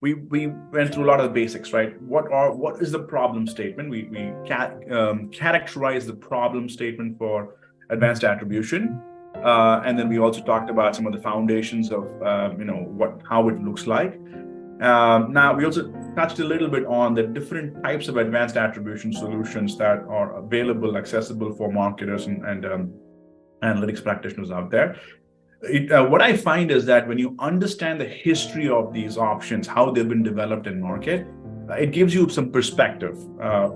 we went through a lot of the basics, right? What is the problem statement? We characterize the problem statement for advanced attribution, and then we also talked about some of the foundations of how it looks like. Now we also touched a little bit on the different types of advanced attribution solutions that are available, accessible for marketers and analytics practitioners out there. What I find is that when you understand the history of these options, how they've been developed in market, it gives you some perspective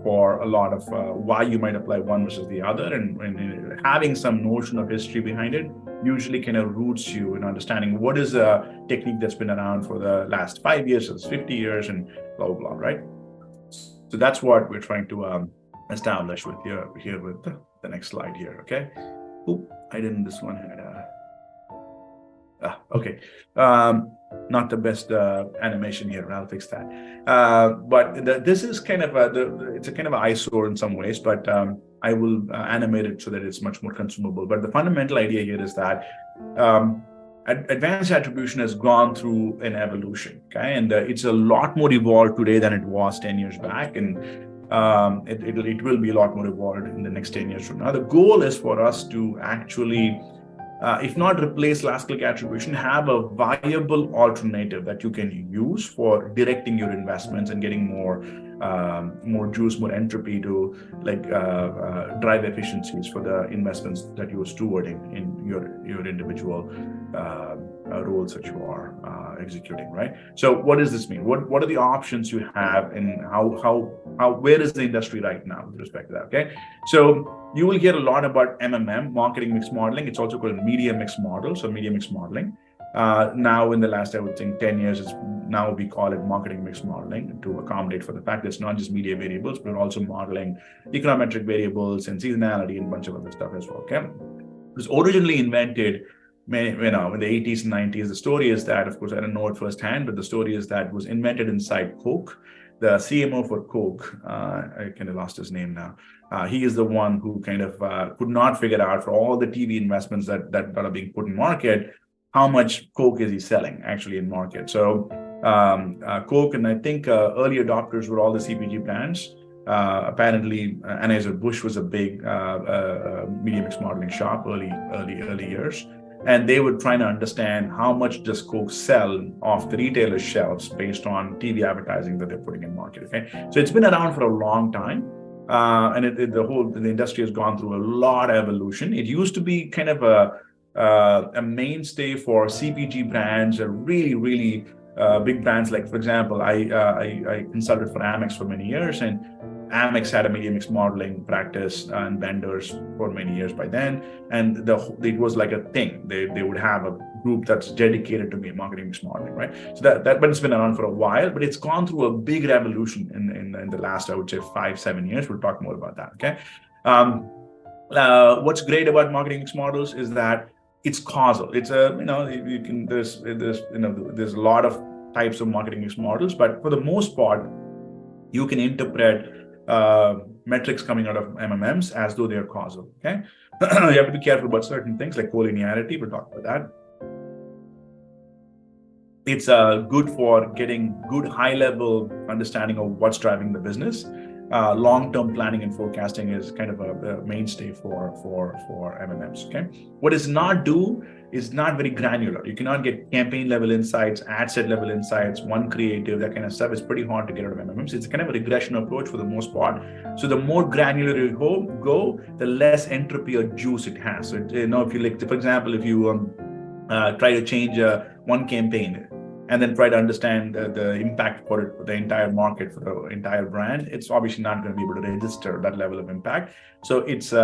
for a lot of why you might apply one versus the other, and having some notion of history behind it usually kind of roots you in understanding what is a technique that's been around for the last 5 years, or 50 years, and blah, blah, blah, right? So that's what we're trying to establish with here with the next slide here, okay? Oop, this one had okay. Not the best animation here. I'll fix that. But this is kind of it's a kind of an eyesore in some ways, but I will animate it so that it's much more consumable. But the fundamental idea here is that advanced attribution has gone through an evolution, okay? And it's a lot more evolved today than it was 10 years back. And it will be a lot more evolved in the next 10 years from now. The goal is for us to actually if not replace last click attribution, have a viable alternative that you can use for directing your investments and getting more juice, more entropy to drive efficiencies for the investments that you are stewarding in your individual roles that you are executing, right? So what does this mean? What are the options you have, and where is the industry right now with respect to that? Okay, so you will hear a lot about MMM, marketing mix modeling. It's also called media mix model. So media mix modeling. Now in the last, I would think 10 years, now we call it marketing mix modeling to accommodate for the fact that it's not just media variables, but also modeling econometric variables and seasonality and a bunch of other stuff as well. Okay, it was originally invented in the 80s and 90s. The story is that, of course, I don't know it firsthand, but the story is that it was invented inside Coke. The CMO for Coke, I kind of lost his name now. He is the one who kind of could not figure out, for all the TV investments that are being put in market, how much Coke is he selling actually in market. So Coke, and I think early adopters were all the CPG brands. Apparently, Anheuser-Busch was a big media mix modeling shop early years. And they were trying to understand how much does Coke sell off the retailer shelves based on TV advertising that they're putting in market. Okay, so it's been around for a long time, and the industry has gone through a lot of evolution. It used to be kind of a mainstay for CPG brands, really big brands. Like, for example, I consulted for Amex for many years, and Amex had a media mix modeling practice and vendors for many years by then, and it was like a thing. They would have a group that's dedicated to marketing mix modeling, right? So but it's been around for a while, but it's gone through a big revolution in the last, I would say, 5-7 years. We'll talk more about that. Okay, what's great about marketing mix models is that it's causal. It's there's a lot of types of marketing mix models, but for the most part, you can interpret metrics coming out of MMMs as though they're causal. Okay, you have to be careful about certain things like collinearity. We'll talk about that. It's good for getting good high-level understanding of what's driving the business. Long-term planning and forecasting is kind of a mainstay for MMMs. Okay, what does not do is not very granular. You cannot get campaign level insights, ad set level insights, one creative, that kind of stuff is pretty hard to get out of MMMs. It's kind of a regression approach for the most part. So the more granular you go, the less entropy or juice it has. So if you like, for example, if you try to change one campaign and then try to understand the impact for the entire market, for the entire brand, it's obviously not going to be able to register that level of impact. So it's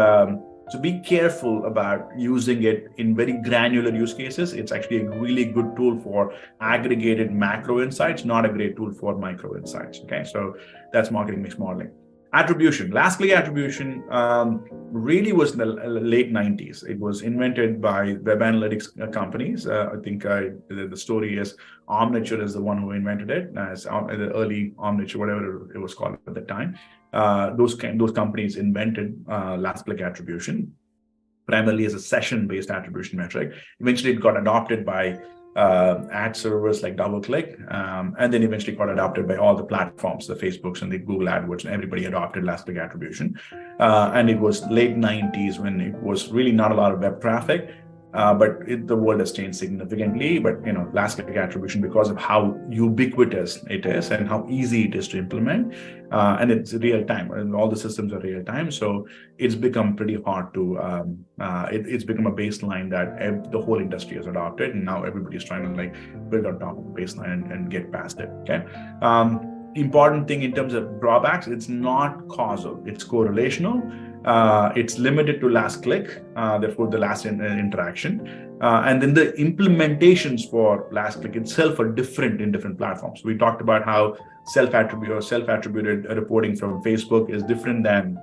so be careful about using it in very granular use cases. It's actually a really good tool for aggregated macro insights, not a great tool for micro insights. Okay, so that's marketing mix modeling. Attribution, last click attribution really was in the late 90s. It was invented by web analytics companies. I think the story is Omniture is the one who invented it, as the early Omniture, whatever it was called at the time. Those companies invented last click attribution primarily as a session-based attribution metric. Eventually, it got adopted by ad servers like DoubleClick, and then eventually got adopted by all the platforms, the Facebooks and the Google AdWords, and everybody adopted last click attribution. And it was late 90s when it was really not a lot of web traffic. But the world has changed significantly. But last click attribution, because of how ubiquitous it is and how easy it is to implement, and it's real time, and all the systems are real time, so it's become pretty hard to. It's become a baseline that the whole industry has adopted, and now everybody's trying to build on top of the baseline and get past it. Okay. Important thing in terms of drawbacks, it's not causal, it's correlational. It's limited to last click, therefore the last interaction. And then the implementations for last click itself are different in different platforms. We talked about how self-attributed reporting from Facebook is different than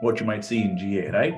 what you might see in GA, right?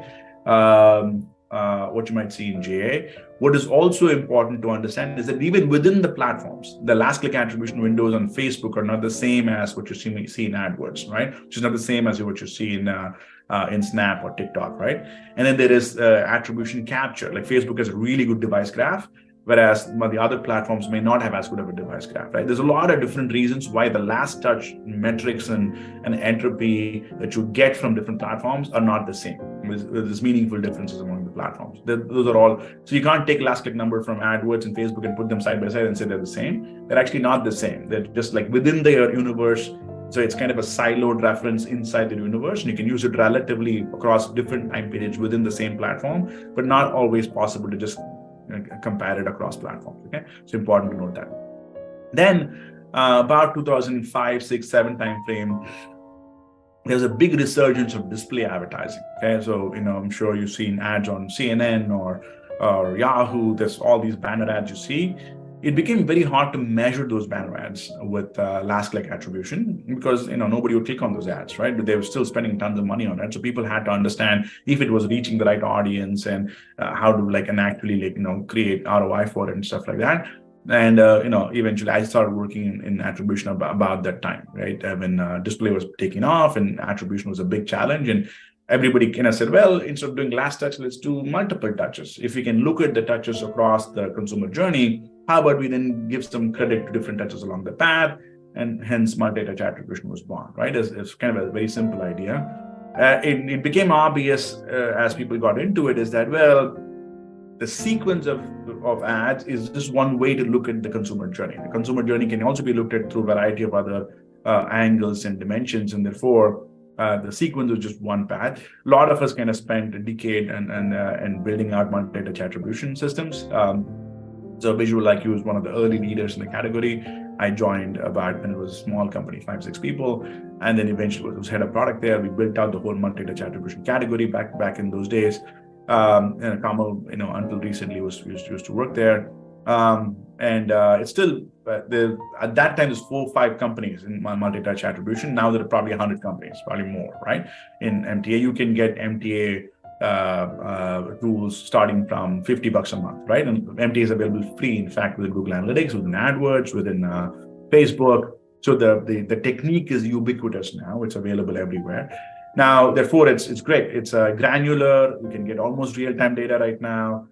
What you might see in GA. What is also important to understand is that even within the platforms, the last click attribution windows on Facebook are not the same as what you see in AdWords, right? Which is not the same as what you see in Snap or TikTok, right? And then there is attribution capture. Like Facebook has a really good device graph, whereas the other platforms may not have as good of a device graph, right? There's a lot of different reasons why the last touch metrics and entropy that you get from different platforms are not the same. There's meaningful differences among the platforms. Those are all, so you can't take last click number from AdWords and Facebook and put them side by side and say they're the same. They're actually not the same. They're just within their universe. So it's kind of a siloed reference inside the universe, and you can use it relatively across different time periods within the same platform, but not always possible to just compare it across platforms. Okay, it's important to note that. Then about 2005, 6, 7 time frame, there's a big resurgence of display advertising. Okay, so I'm sure you've seen ads on CNN or Yahoo. There's all these banner ads you see. It became very hard to measure those banner ads with last click attribution because nobody would click on those ads, right? But they were still spending tons of money on it. So people had to understand if it was reaching the right audience and how to actually create ROI for it and stuff like that. And eventually I started working in attribution about that time, right? When display was taking off and attribution was a big challenge, and everybody kind of said, well, instead of doing last touch, let's do multiple touches. If we can look at the touches across the consumer journey, how about we then give some credit to different touches along the path? And hence multi-touch attribution was born, right? It's kind of a very simple idea. It became obvious as people got into it is that, well, the sequence of ads is just one way to look at the consumer journey. The consumer journey can also be looked at through a variety of other angles and dimensions, and therefore the sequence is just one path. A lot of us kind of spent a decade and building out multi-touch attribution systems. So Visual IQ was one of the early leaders in the category. I joined about when it was a small company, 5-6 people, and then eventually was head of product there. We built out the whole multi-touch attribution category back in those days. And Kamal, until recently used to work there. It's still at that time there's 4 or 5 companies in multi-touch attribution. Now there are probably 100 companies, probably more, right? In MTA, you can get MTA tools starting from $50 a month, right? And MTA is available free, in fact, with Google Analytics, within AdWords, within Facebook. So the technique is ubiquitous now. It's available everywhere. Now, therefore, it's great. It's granular. You can get almost real-time data right now.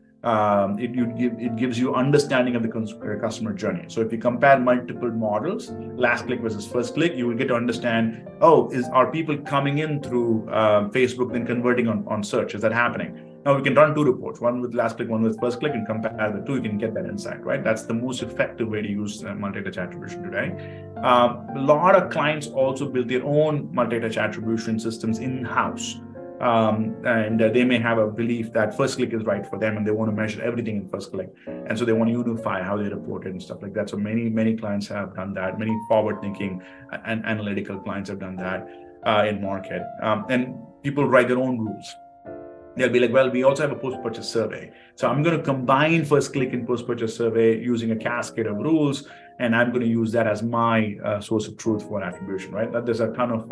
It gives you understanding of the customer journey. So if you compare multiple models, last click versus first click, you will get to understand, are people coming in through Facebook then converting on search? Is that happening? Now we can run 2 reports, one with last click, one with first click, and compare the 2. You can get that insight, right? That's the most effective way to use multi-touch attribution today. A lot of clients also build their own multi-touch attribution systems in-house. And they may have a belief that first click is right for them and they want to measure everything in first click. And so they want to unify how they report it and stuff like that. So many clients have done that. Many forward-thinking and analytical clients have done that in market. And people write their own rules. They'll be like, well, we also have a post-purchase survey. So I'm going to combine first click and post-purchase survey using a cascade of rules. And I'm going to use that as my source of truth for attribution, right? There's a ton of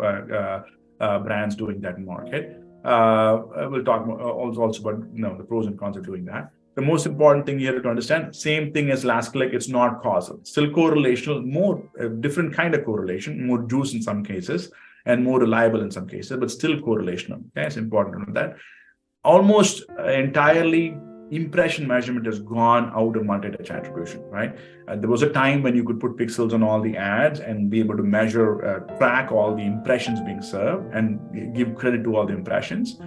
brands doing that in market. We'll talk also about the pros and cons of doing that. The most important thing here to understand, same thing as last click, it's not causal. Still correlational, more different kind of correlation, more juice in some cases, and more reliable in some cases, but still correlational. Okay, it's important to know that. Almost entirely impression measurement has gone out of multi-touch attribution, right? There was a time when you could put pixels on all the ads and be able to measure, track all the impressions being served and give credit to all the impressions.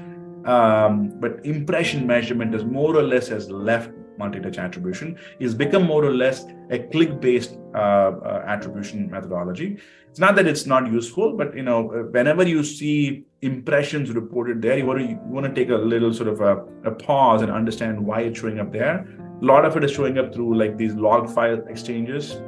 But impression measurement is more or less has left multi-touch attribution. It's become more or less a click-based attribution methodology. It's not that it's not useful, but whenever you see impressions reported there, you want to take a little sort of a pause and understand why it's showing up there. A lot of it is showing up through like these log file exchanges.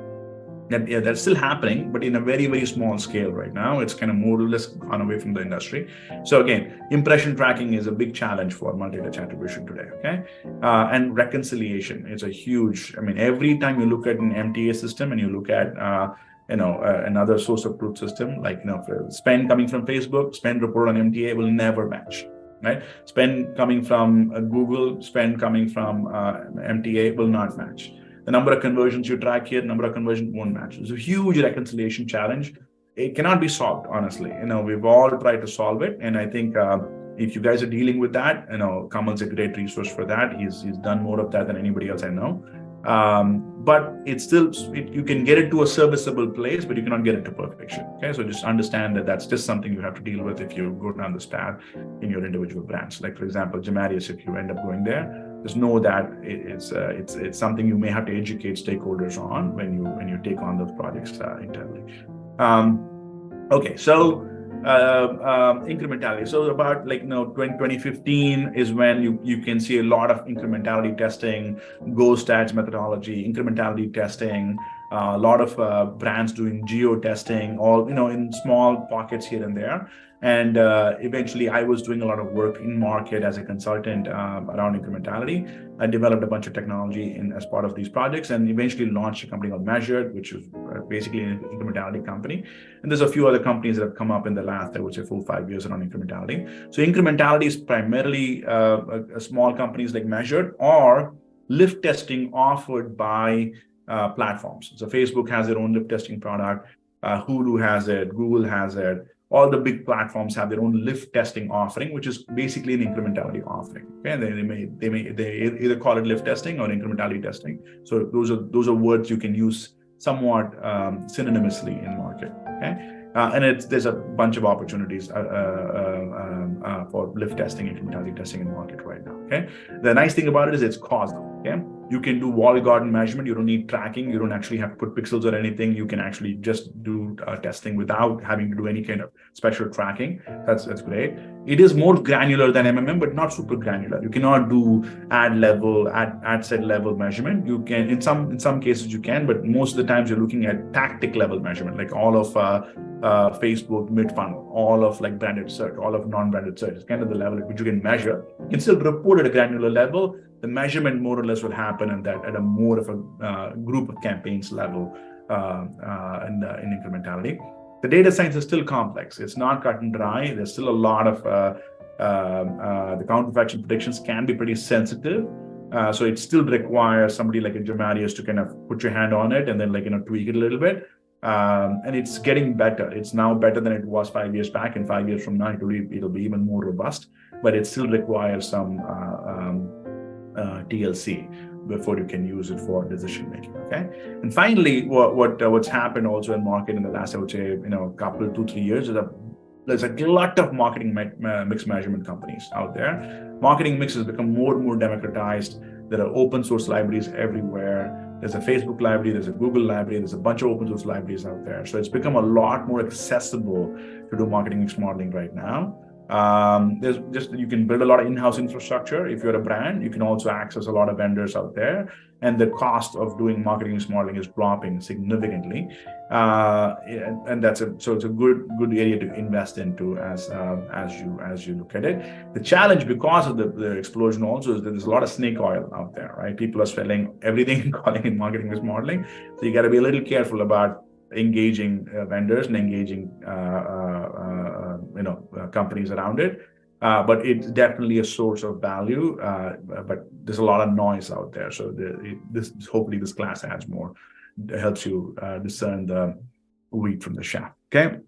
That's still happening, but in a very, very small scale right now. It's kind of more or less gone away from the industry. So again, impression tracking is a big challenge for multi-touch attribution today, okay? And reconciliation is a huge, every time you look at an MTA system and you look at, another source of truth system, like, spend coming from Facebook, spend report on MTA will never match, right? Spend coming from Google, spend coming from MTA will not match. The number of conversions you track here, number of conversions won't match. It's a huge reconciliation challenge. It cannot be solved, honestly. We've all tried to solve it. And I think if you guys are dealing with that, Kamal's a great resource for that. He's done more of that than anybody else I know. But it's still, you can get it to a serviceable place, but you cannot get it to perfection. Okay, so just understand that that's just something you have to deal with if you go down this path in your individual brands. Like, for example, Jamarius, if you end up going there, just know that it's something you may have to educate stakeholders on when you take on those projects internally. Okay, so incrementality. So about 2015 is when you can see a lot of incrementality testing, ghost ads methodology, incrementality testing, a lot of brands doing geo testing, all in small pockets here and there. And eventually I was doing a lot of work in market as a consultant around incrementality. I developed a bunch of technology as part of these projects and eventually launched a company called Measured, which is basically an incrementality company. And there's a few other companies that have come up in the last, I would say, 4-5 years around incrementality. So incrementality is primarily a small companies like Measured or lift testing offered by platforms. So Facebook has their own lift testing product. Hulu has it. Google has it. All the big platforms have their own lift testing offering, which is basically an incrementality offering. Okay, and they either call it lift testing or incrementality testing. So those are words you can use somewhat synonymously in market. Okay, and there's a bunch of opportunities for lift testing, incrementality testing in the market right now. Okay, the nice thing about it is it's causal. Okay, you can do walled garden measurement. You don't need tracking. You don't actually have to put pixels or anything. You can actually just do testing without having to do any kind of special tracking. That's great. It is more granular than MMM, but not super granular. You cannot do ad set level measurement. You can in some cases you can, but most of the times you're looking at tactic level measurement, like all of Facebook mid funnel, all of like branded search, all of non-branded search. It's kind of the level at which you can measure. You can still report at a granular level. The measurement more or less will happen at a more of a group of campaigns level in incrementality. The data science is still complex. It's not cut and dry. There's still a lot of the counterfactual predictions can be pretty sensitive. So it still requires somebody like a Jamarius to kind of put your hand on it and then tweak it a little bit. And it's getting better. It's now better than it was 5 years back, and 5 years from now it'll be even more robust. But it still requires some TLC before you can use it for decision making. Okay, and finally, what's happened also in market in the last, I would say, couple 2-3 years is there's a glut of marketing mix measurement companies out there. Marketing mix has become more and more democratized. There are open source libraries everywhere. There's a Facebook library, there's a Google library, there's a bunch of open source libraries out there. So it's become a lot more accessible to do marketing mix modeling right now. You can build a lot of in-house infrastructure. If you're a brand, you can also access a lot of vendors out there, and the cost of doing marketing mix modeling is dropping significantly. And so it's a good area to invest into as you look at it. The challenge, because of the explosion also, is that there's a lot of snake oil out there, right? People are selling everything and calling it marketing mix modeling. So you got to be a little careful about engaging vendors and engaging companies around it. But it's definitely a source of value. But there's a lot of noise out there. So hopefully this class adds more, helps you discern the wheat from the chaff. Okay.